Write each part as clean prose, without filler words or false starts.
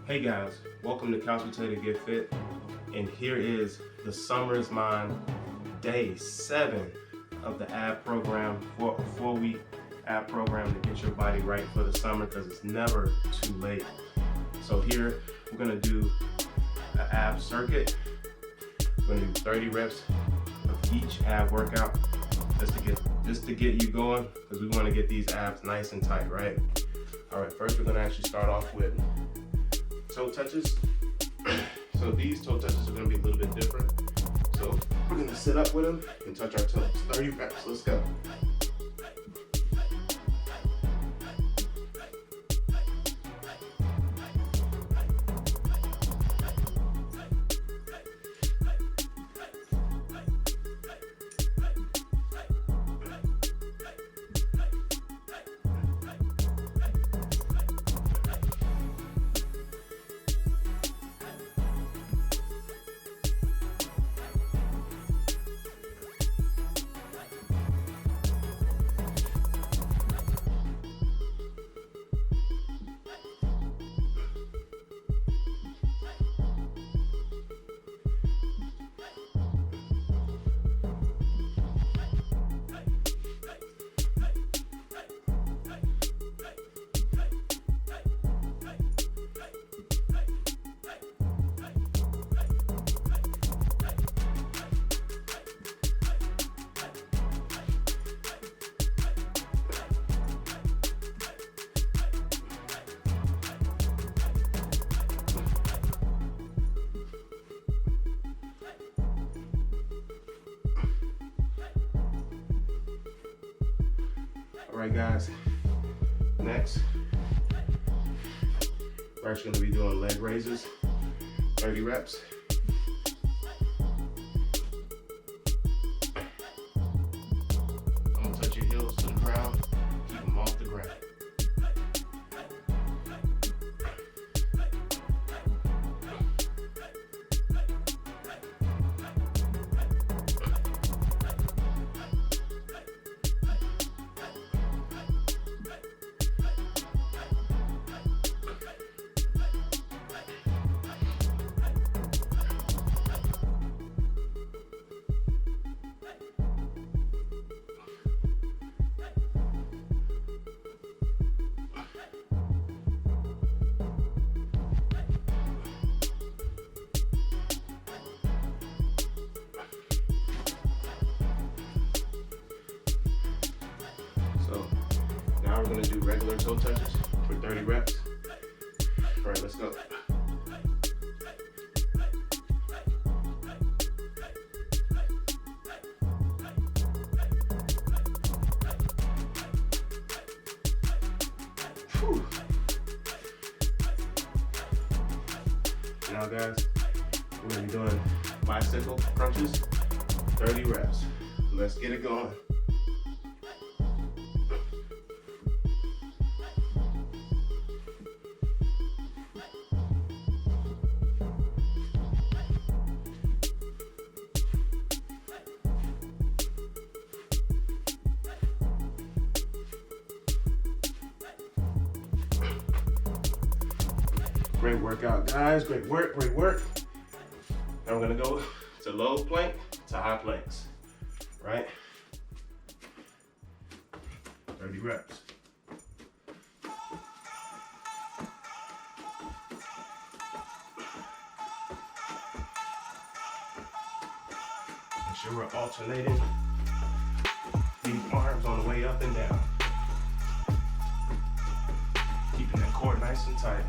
Hey guys, welcome to Couch Potato Get Fit, and here is the Summer is Mine Day 7 of the ab program, a 4-week ab program to get your body right for the summer, because it's never too late. So here we're gonna do an ab circuit. We're gonna do 30 reps of each ab workout just to get you going, because we want to get these abs nice and tight, right? All right, first we're gonna actually start off with toe touches. So these toe touches are going to be a little bit different. So we're going to sit up with them and touch our toes. 30 reps. Let's go. All right, guys, next, we're actually going to be doing leg raises, 30 reps. I'm going to touch your heels to the ground, keep them off the ground. Now we're going to do regular toe touches for 30 reps. All right, let's go. Whew. Now guys, we're going to be doing bicycle crunches, 30 reps. Let's get it going. Great workout, guys. Great work, great work. Now we're gonna go to low plank to high planks, right? 30 reps. Make sure we're alternating these arms on the way up and down. Keeping that core nice and tight.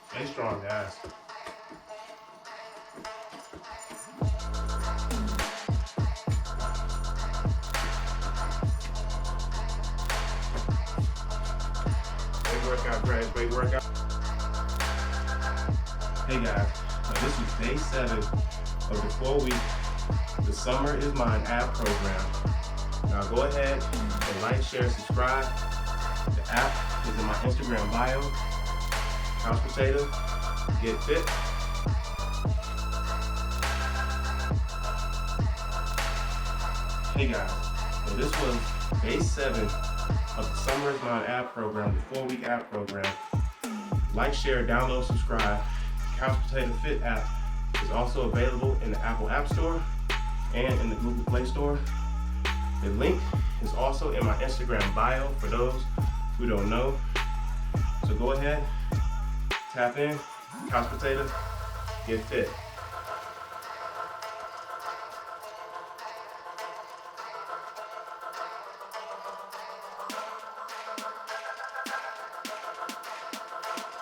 Stay strong, guys. Great workout, Greg. Great workout. Hey guys, this is day 7 of the 4-week The Summer Is Mine app program. Now go ahead and like, share, subscribe. The app is in my Instagram bio. Couch Potato, Get Fit. Hey guys, so this was day 7 of the Summer Is Mine app program, the 4-week app program. Like, share, download, subscribe. Couch Potato Fit app is also available in the Apple App Store and in the Google Play Store. The link is also in my Instagram bio for those who don't know. So go ahead, tap in, Couch Potato, Get Fit.